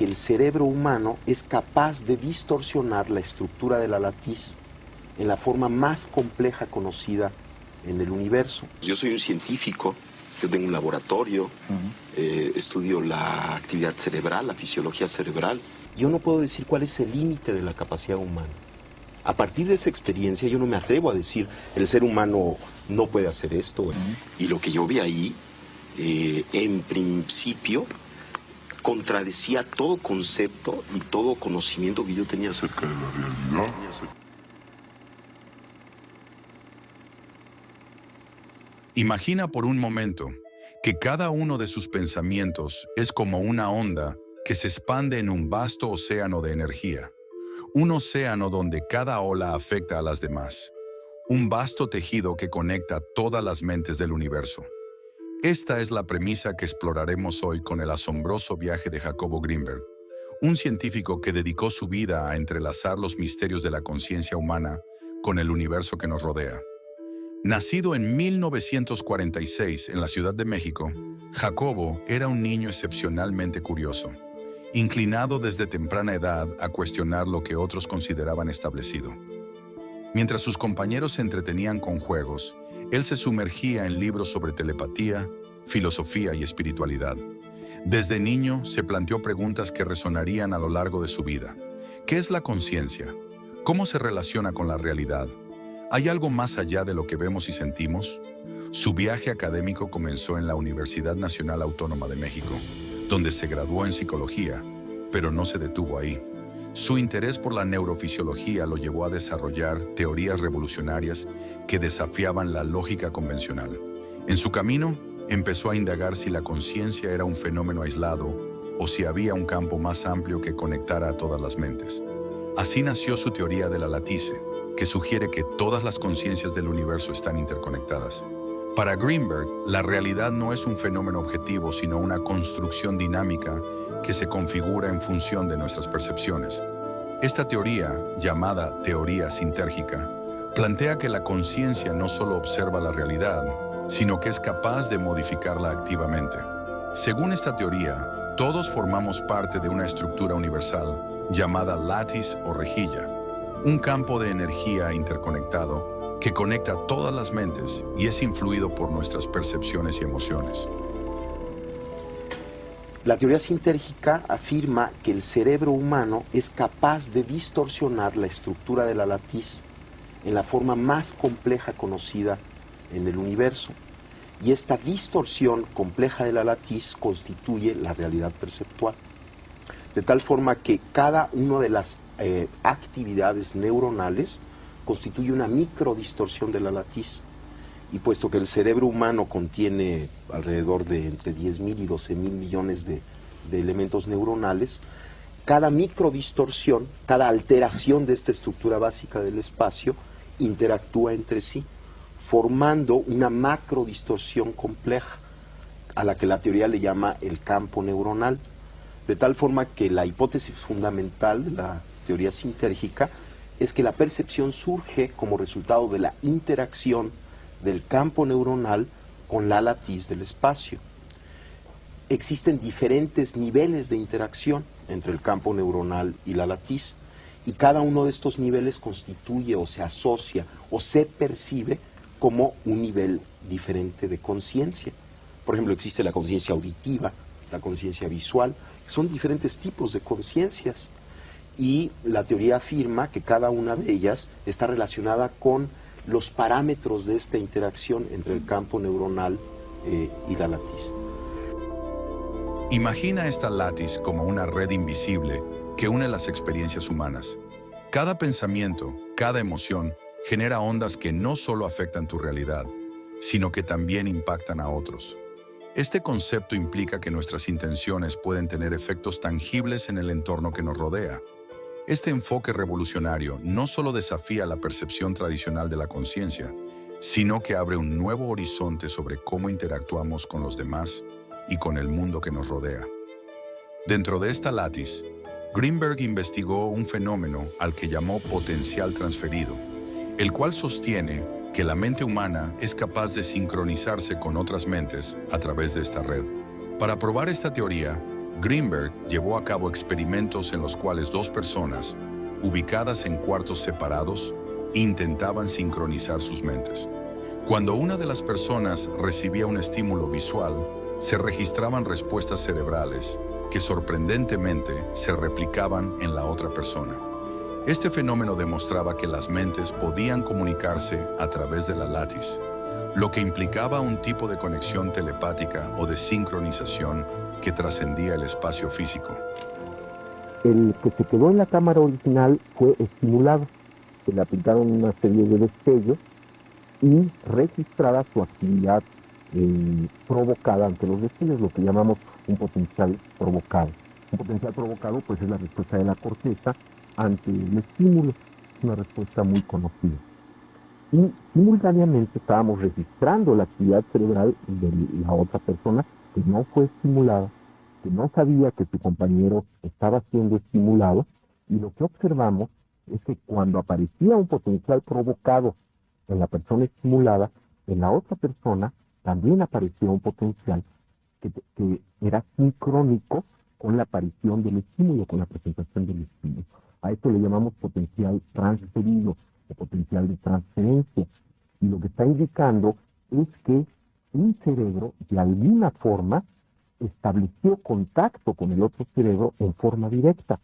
que el cerebro humano es capaz de distorsionar la estructura de la latiz en la forma más compleja conocida en el universo. Yo soy un científico, yo tengo un laboratorio, estudio la actividad cerebral, la fisiología cerebral. Yo no puedo decir cuál es el límite de la capacidad humana. A partir de esa experiencia yo no me atrevo a decir el ser humano no puede hacer esto. Y lo que yo vi ahí, en principio, contradecía todo concepto y todo conocimiento que yo tenía acerca de la realidad. Imagina por un momento que cada uno de sus pensamientos es como una onda que se expande en un vasto océano de energía. Un océano donde cada ola afecta a las demás. Un vasto tejido que conecta todas las mentes del universo. Esta es la premisa que exploraremos hoy con el asombroso viaje de Jacobo Grinberg, un científico que dedicó su vida a entrelazar los misterios de la conciencia humana con el universo que nos rodea. Nacido en 1946 en la Ciudad de México, Jacobo era un niño excepcionalmente curioso, inclinado desde temprana edad a cuestionar lo que otros consideraban establecido. Mientras sus compañeros se entretenían con juegos, él se sumergía en libros sobre telepatía, filosofía y espiritualidad. Desde niño se planteó preguntas que resonarían a lo largo de su vida. ¿Qué es la conciencia? ¿Cómo se relaciona con la realidad? ¿Hay algo más allá de lo que vemos y sentimos? Su viaje académico comenzó en la Universidad Nacional Autónoma de México, donde se graduó en psicología, pero no se detuvo ahí. Su interés por la neurofisiología lo llevó a desarrollar teorías revolucionarias que desafiaban la lógica convencional. En su camino, empezó a indagar si la conciencia era un fenómeno aislado o si había un campo más amplio que conectara a todas las mentes. Así nació su teoría de la latice, que sugiere que todas las conciencias del universo están interconectadas. Para Grinberg, la realidad no es un fenómeno objetivo, sino una construcción dinámica que se configura en función de nuestras percepciones. Esta teoría, llamada teoría sintérgica, plantea que la conciencia no solo observa la realidad, sino que es capaz de modificarla activamente. Según esta teoría, todos formamos parte de una estructura universal llamada látiz o rejilla, un campo de energía interconectado que conecta todas las mentes y es influido por nuestras percepciones y emociones. La teoría sintérgica afirma que el cerebro humano es capaz de distorsionar la estructura de la latiz en la forma más compleja conocida en el universo. Y esta distorsión compleja de la latiz constituye la realidad perceptual. De tal forma que cada una de las actividades neuronales constituye una microdistorsión de la latiz. Y puesto que el cerebro humano contiene alrededor de entre 10.000 y 12.000 millones de elementos neuronales, cada microdistorsión, cada alteración de esta estructura básica del espacio interactúa entre sí, formando una macrodistorsión compleja, a la que la teoría le llama el campo neuronal. De tal forma que la hipótesis fundamental de la teoría sintérgica es que la percepción surge como resultado de la interacción del campo neuronal con la latiz del espacio. Existen diferentes niveles de interacción entre el campo neuronal y la latiz, y cada uno de estos niveles constituye o se asocia o se percibe como un nivel diferente de conciencia. Por ejemplo, existe la conciencia auditiva, la conciencia visual, son diferentes tipos de conciencias, y la teoría afirma que cada una de ellas está relacionada con los parámetros de esta interacción entre el campo neuronal y la latiz. Imagina esta latiz como una red invisible que une las experiencias humanas. Cada pensamiento, cada emoción, genera ondas que no solo afectan tu realidad, sino que también impactan a otros. Este concepto implica que nuestras intenciones pueden tener efectos tangibles en el entorno que nos rodea. Este enfoque revolucionario no solo desafía la percepción tradicional de la conciencia, sino que abre un nuevo horizonte sobre cómo interactuamos con los demás y con el mundo que nos rodea. Dentro de esta latiz, Grinberg investigó un fenómeno al que llamó potencial transferido, el cual sostiene que la mente humana es capaz de sincronizarse con otras mentes a través de esta red. Para probar esta teoría, Greenberg llevó a cabo experimentos en los cuales dos personas, ubicadas en cuartos separados, intentaban sincronizar sus mentes. Cuando una de las personas recibía un estímulo visual, se registraban respuestas cerebrales que sorprendentemente se replicaban en la otra persona. Este fenómeno demostraba que las mentes podían comunicarse a través de la látiz, lo que implicaba un tipo de conexión telepática o de sincronización que trascendía el espacio físico. El que se quedó en la cámara original fue estimulado. Se le aplicaron una serie de destellos y registrada su actividad provocada ante los destellos, lo que llamamos un potencial provocado. Un potencial provocado pues es la respuesta de la corteza ante el estímulo, una respuesta muy conocida. Y simultáneamente estábamos registrando la actividad cerebral de la otra persona que no fue estimulada, que no sabía que su compañero estaba siendo estimulado, y lo que observamos es que cuando aparecía un potencial provocado en la persona estimulada, en la otra persona también aparecía un potencial que era sincrónico con la aparición del estímulo, con la presentación del estímulo. A esto le llamamos potencial transferido o potencial de transferencia. Y lo que está indicando es que un cerebro, de alguna forma, estableció contacto con el otro cerebro en forma directa.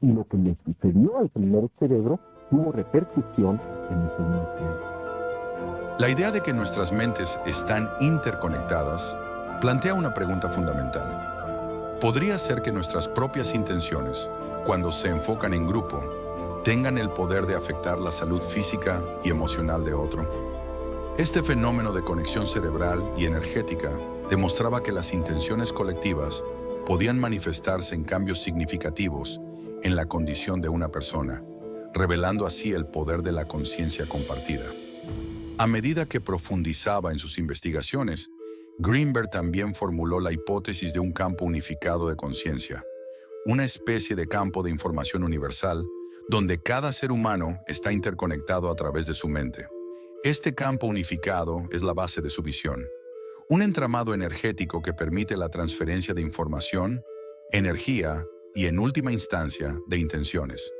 Y lo que le sucedió al primer cerebro tuvo repercusión en el segundo cerebro. La idea de que nuestras mentes están interconectadas plantea una pregunta fundamental. ¿Podría ser que nuestras propias intenciones, cuando se enfocan en grupo, tengan el poder de afectar la salud física y emocional de otro? Este fenómeno de conexión cerebral y energética demostraba que las intenciones colectivas podían manifestarse en cambios significativos en la condición de una persona, revelando así el poder de la conciencia compartida. A medida que profundizaba en sus investigaciones, Greenberg también formuló la hipótesis de un campo unificado de conciencia, una especie de campo de información universal donde cada ser humano está interconectado a través de su mente. Este campo unificado es la base de su visión, un entramado energético que permite la transferencia de información, energía y, en última instancia, de intenciones.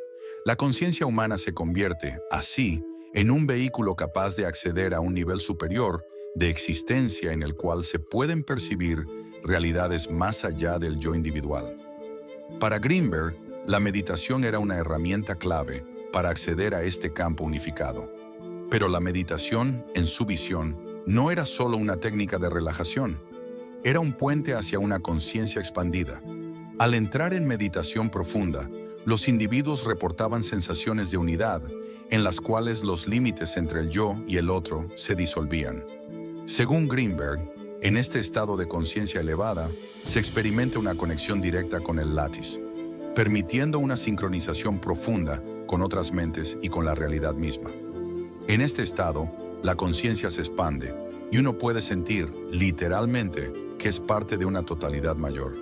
La conciencia humana se convierte, así, en un vehículo capaz de acceder a un nivel superior de existencia en el cual se pueden percibir realidades más allá del yo individual. Para Greenberg, la meditación era una herramienta clave para acceder a este campo unificado. Pero la meditación, en su visión, no era solo una técnica de relajación, era un puente hacia una conciencia expandida. Al entrar en meditación profunda, los individuos reportaban sensaciones de unidad, en las cuales los límites entre el yo y el otro se disolvían. Según Greenberg, en este estado de conciencia elevada, se experimenta una conexión directa con el látiz, permitiendo una sincronización profunda con otras mentes y con la realidad misma. En este estado, la conciencia se expande y uno puede sentir, literalmente, que es parte de una totalidad mayor.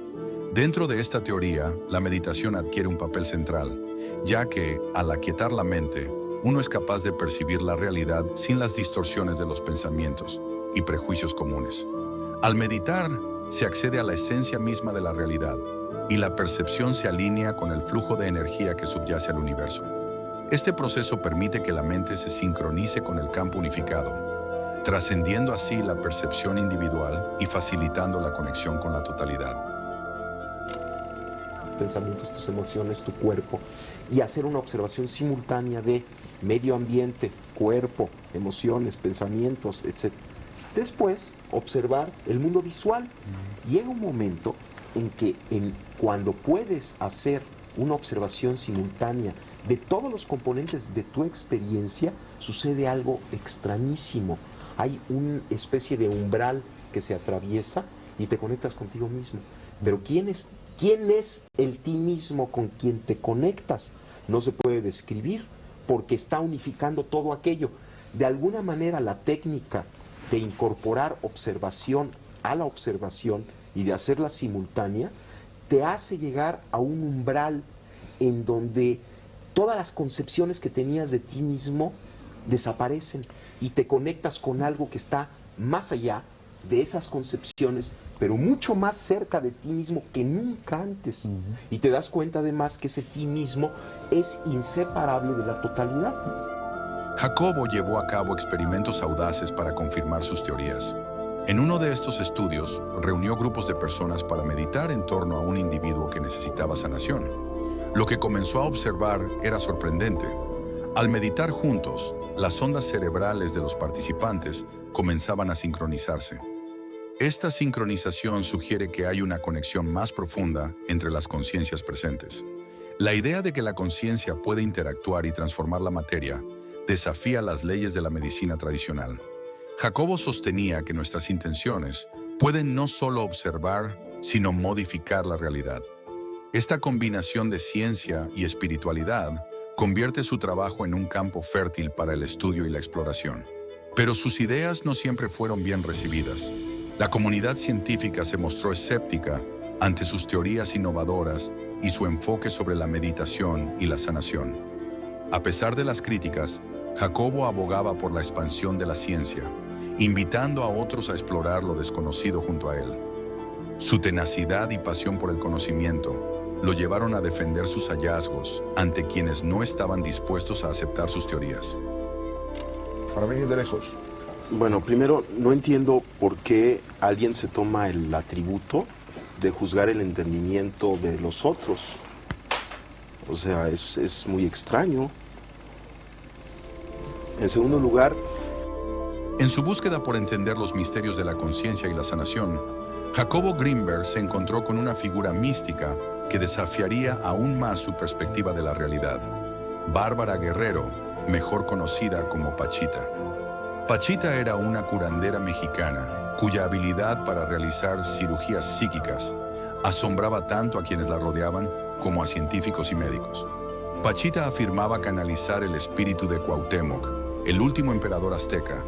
Dentro de esta teoría, la meditación adquiere un papel central, ya que, al aquietar la mente, uno es capaz de percibir la realidad sin las distorsiones de los pensamientos y prejuicios comunes. Al meditar, se accede a la esencia misma de la realidad y la percepción se alinea con el flujo de energía que subyace al universo. Este proceso permite que la mente se sincronice con el campo unificado, trascendiendo así la percepción individual y facilitando la conexión con la totalidad. Pensamientos, tus emociones, tu cuerpo, y hacer una observación simultánea de medio ambiente, cuerpo, emociones, pensamientos, etc. Después, observar el mundo visual. Llega un momento en que cuando puedes hacer una observación simultánea de todos los componentes de tu experiencia, sucede algo extrañísimo. Hay una especie de umbral que se atraviesa y te conectas contigo mismo. Pero ¿quién es el ti mismo con quien te conectas? No se puede describir porque está unificando todo aquello. De alguna manera, la técnica de incorporar observación a la observación y de hacerla simultánea te hace llegar a un umbral en donde todas las concepciones que tenías de ti mismo desaparecen y te conectas con algo que está más allá de esas concepciones, pero mucho más cerca de ti mismo que nunca antes. Y te das cuenta además que ese ti mismo es inseparable de la totalidad. Jacobo llevó a cabo experimentos audaces para confirmar sus teorías. En uno de estos estudios, reunió grupos de personas para meditar en torno a un individuo que necesitaba sanación. Lo que comenzó a observar era sorprendente. Al meditar juntos, las ondas cerebrales de los participantes comenzaban a sincronizarse. Esta sincronización sugiere que hay una conexión más profunda entre las conciencias presentes. La idea de que la conciencia puede interactuar y transformar la materia desafía las leyes de la medicina tradicional. Jacobo sostenía que nuestras intenciones pueden no solo observar, sino modificar la realidad. Esta combinación de ciencia y espiritualidad convierte su trabajo en un campo fértil para el estudio y la exploración. Pero sus ideas no siempre fueron bien recibidas. La comunidad científica se mostró escéptica ante sus teorías innovadoras y su enfoque sobre la meditación y la sanación. A pesar de las críticas, Jacobo abogaba por la expansión de la ciencia, invitando a otros a explorar lo desconocido junto a él. Su tenacidad y pasión por el conocimiento lo llevaron a defender sus hallazgos ante quienes no estaban dispuestos a aceptar sus teorías. Para venir de lejos. Bueno, primero, no entiendo por qué alguien se toma el atributo de juzgar el entendimiento de los otros. O sea, es muy extraño. En segundo lugar, en su búsqueda por entender los misterios de la conciencia y la sanación, Jacobo Grinberg se encontró con una figura mística que desafiaría aún más su perspectiva de la realidad. Bárbara Guerrero, mejor conocida como Pachita. Pachita era una curandera mexicana cuya habilidad para realizar cirugías psíquicas asombraba tanto a quienes la rodeaban como a científicos y médicos. Pachita afirmaba canalizar el espíritu de Cuauhtémoc, el último emperador azteca,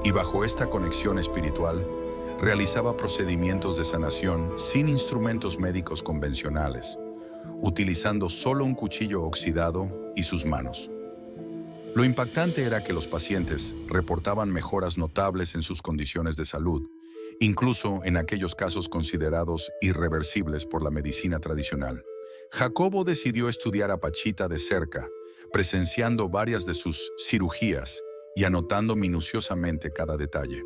y bajo esta conexión espiritual, realizaba procedimientos de sanación sin instrumentos médicos convencionales, utilizando solo un cuchillo oxidado y sus manos. Lo impactante era que los pacientes reportaban mejoras notables en sus condiciones de salud, incluso en aquellos casos considerados irreversibles por la medicina tradicional. Jacobo decidió estudiar a Pachita de cerca, presenciando varias de sus cirugías y anotando minuciosamente cada detalle.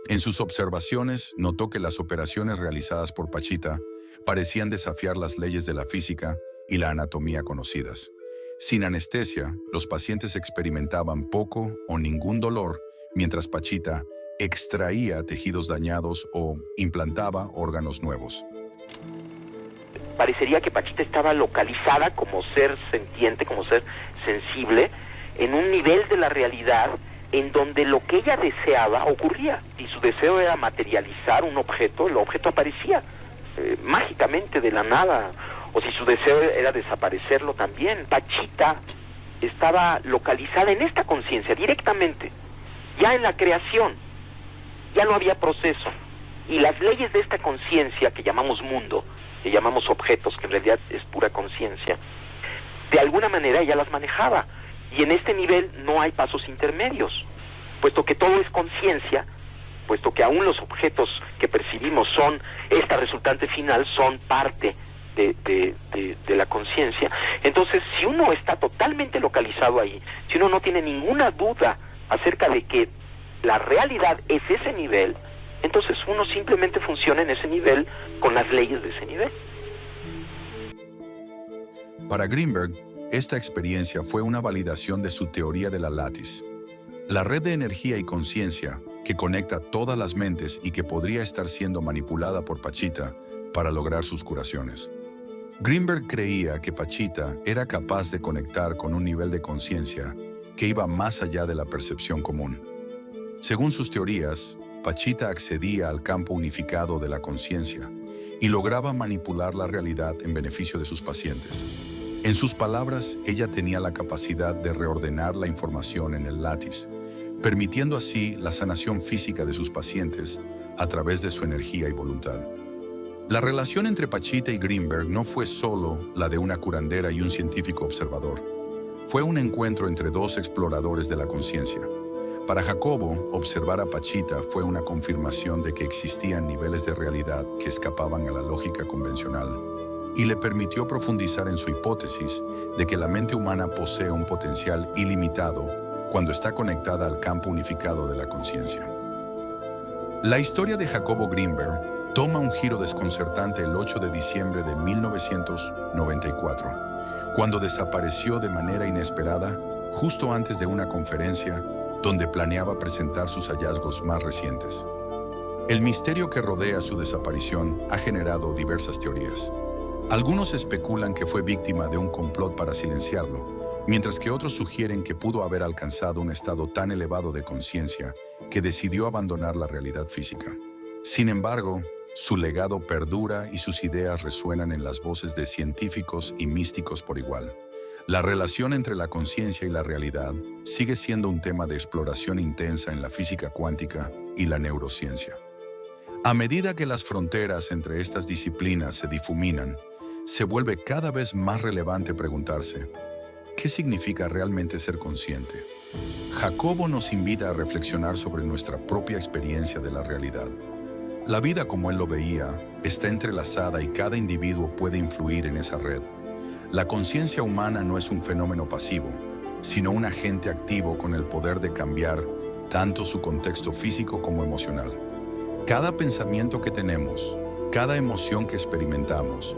En sus observaciones, notó que las operaciones realizadas por Pachita parecían desafiar las leyes de la física y la anatomía conocidas. Sin anestesia, los pacientes experimentaban poco o ningún dolor, mientras Pachita extraía tejidos dañados o implantaba órganos nuevos. Parecería que Pachita estaba localizada como ser sentiente, como ser sensible, en un nivel de la realidad en donde lo que ella deseaba ocurría. Si su deseo era materializar un objeto, el objeto aparecía mágicamente de la nada. O si su deseo era desaparecerlo también. Pachita estaba localizada en esta conciencia directamente, ya en la creación. Ya no había proceso. Y las leyes de esta conciencia que llamamos mundo, que llamamos objetos, que en realidad es pura conciencia, de alguna manera ella las manejaba. Y en este nivel no hay pasos intermedios, puesto que todo es conciencia, puesto que aún los objetos que percibimos son, esta resultante final, son parte de la conciencia. Entonces, si uno está totalmente localizado ahí, si uno no tiene ninguna duda acerca de que la realidad es ese nivel, entonces uno simplemente funciona en ese nivel con las leyes de ese nivel. Para Grinberg, esta experiencia fue una validación de su teoría de la lattice, la red de energía y conciencia que conecta todas las mentes y que podría estar siendo manipulada por Pachita para lograr sus curaciones. Grinberg creía que Pachita era capaz de conectar con un nivel de conciencia que iba más allá de la percepción común. Según sus teorías, Pachita accedía al campo unificado de la conciencia y lograba manipular la realidad en beneficio de sus pacientes. En sus palabras, ella tenía la capacidad de reordenar la información en el lattice, permitiendo así la sanación física de sus pacientes a través de su energía y voluntad. La relación entre Pachita y Grinberg no fue solo la de una curandera y un científico observador. Fue un encuentro entre dos exploradores de la conciencia. Para Jacobo, observar a Pachita fue una confirmación de que existían niveles de realidad que escapaban a la lógica convencional y le permitió profundizar en su hipótesis de que la mente humana posee un potencial ilimitado cuando está conectada al campo unificado de la conciencia. La historia de Jacobo Greenberg toma un giro desconcertante el 8 de diciembre de 1994, cuando desapareció de manera inesperada justo antes de una conferencia donde planeaba presentar sus hallazgos más recientes. El misterio que rodea su desaparición ha generado diversas teorías. Algunos especulan que fue víctima de un complot para silenciarlo, mientras que otros sugieren que pudo haber alcanzado un estado tan elevado de conciencia que decidió abandonar la realidad física. Sin embargo, su legado perdura y sus ideas resuenan en las voces de científicos y místicos por igual. La relación entre la conciencia y la realidad sigue siendo un tema de exploración intensa en la física cuántica y la neurociencia. A medida que las fronteras entre estas disciplinas se difuminan, se vuelve cada vez más relevante preguntarse, ¿qué significa realmente ser consciente? Jacobo nos invita a reflexionar sobre nuestra propia experiencia de la realidad. La vida como él lo veía está entrelazada y cada individuo puede influir en esa red. La conciencia humana no es un fenómeno pasivo, sino un agente activo con el poder de cambiar tanto su contexto físico como emocional. Cada pensamiento que tenemos, cada emoción que experimentamos,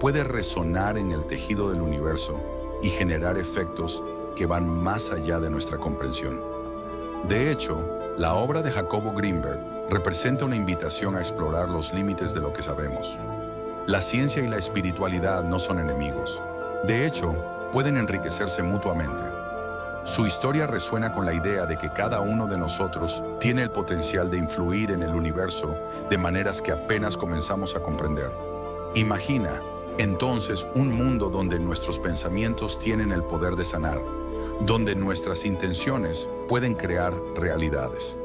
puede resonar en el tejido del universo y generar efectos que van más allá de nuestra comprensión. De hecho, la obra de Jacobo Greenberg representa una invitación a explorar los límites de lo que sabemos. La ciencia y la espiritualidad no son enemigos. De hecho, pueden enriquecerse mutuamente. Su historia resuena con la idea de que cada uno de nosotros tiene el potencial de influir en el universo de maneras que apenas comenzamos a comprender. Imagina, entonces, un mundo donde nuestros pensamientos tienen el poder de sanar, donde nuestras intenciones pueden crear realidades.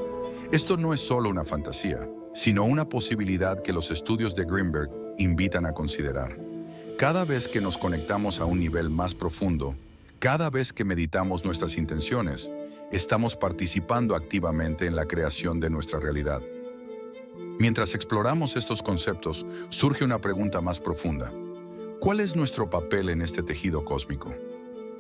Esto no es solo una fantasía, sino una posibilidad que los estudios de Greenberg invitan a considerar. Cada vez que nos conectamos a un nivel más profundo, cada vez que meditamos nuestras intenciones, estamos participando activamente en la creación de nuestra realidad. Mientras exploramos estos conceptos, surge una pregunta más profunda. ¿Cuál es nuestro papel en este tejido cósmico?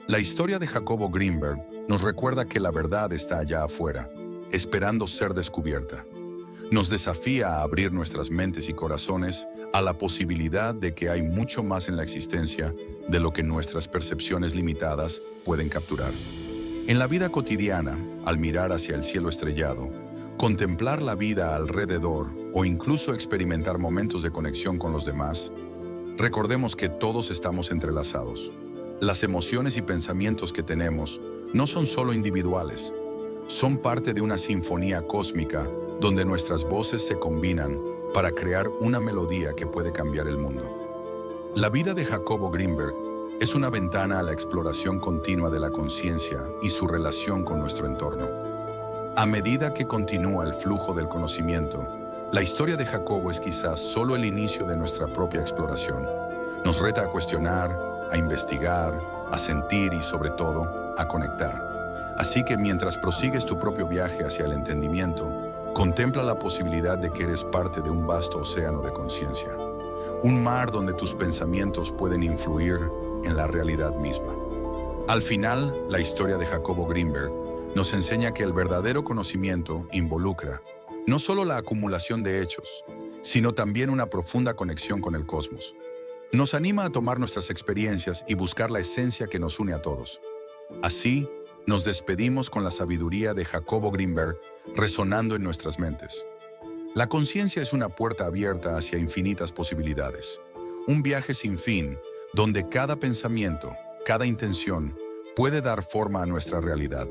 La historia de Jacobo Greenberg nos recuerda que la verdad está allá afuera, esperando ser descubierta. Nos desafía a abrir nuestras mentes y corazones a la posibilidad de que hay mucho más en la existencia de lo que nuestras percepciones limitadas pueden capturar. En la vida cotidiana, al mirar hacia el cielo estrellado, contemplar la vida alrededor o incluso experimentar momentos de conexión con los demás, recordemos que todos estamos entrelazados. Las emociones y pensamientos que tenemos no son solo individuales, son parte de una sinfonía cósmica donde nuestras voces se combinan para crear una melodía que puede cambiar el mundo. La vida de Jacobo Greenberg es una ventana a la exploración continua de la conciencia y su relación con nuestro entorno. A medida que continúa el flujo del conocimiento, la historia de Jacobo es quizás solo el inicio de nuestra propia exploración. Nos reta a cuestionar, a investigar, a sentir y, sobre todo, a conectar. Así que mientras prosigues tu propio viaje hacia el entendimiento, contempla la posibilidad de que eres parte de un vasto océano de conciencia, un mar donde tus pensamientos pueden influir en la realidad misma. Al final, la historia de Jacobo Greenberg nos enseña que el verdadero conocimiento involucra no solo la acumulación de hechos, sino también una profunda conexión con el cosmos. Nos anima a tomar nuestras experiencias y buscar la esencia que nos une a todos. Así, nos despedimos con la sabiduría de Jacobo Greenberg resonando en nuestras mentes. La conciencia es una puerta abierta hacia infinitas posibilidades, un viaje sin fin donde cada pensamiento, cada intención puede dar forma a nuestra realidad.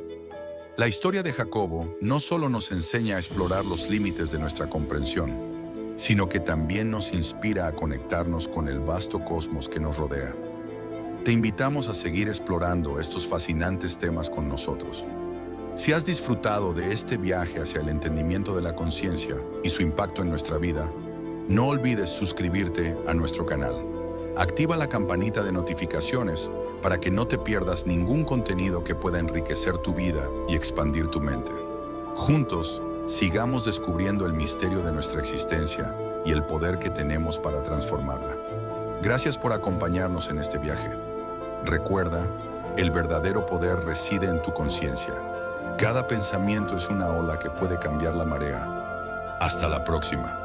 La historia de Jacobo no solo nos enseña a explorar los límites de nuestra comprensión, sino que también nos inspira a conectarnos con el vasto cosmos que nos rodea. Te invitamos a seguir explorando estos fascinantes temas con nosotros. Si has disfrutado de este viaje hacia el entendimiento de la conciencia y su impacto en nuestra vida, no olvides suscribirte a nuestro canal. Activa la campanita de notificaciones para que no te pierdas ningún contenido que pueda enriquecer tu vida y expandir tu mente. Juntos, sigamos descubriendo el misterio de nuestra existencia y el poder que tenemos para transformarla. Gracias por acompañarnos en este viaje. Recuerda, el verdadero poder reside en tu conciencia. Cada pensamiento es una ola que puede cambiar la marea. Hasta la próxima.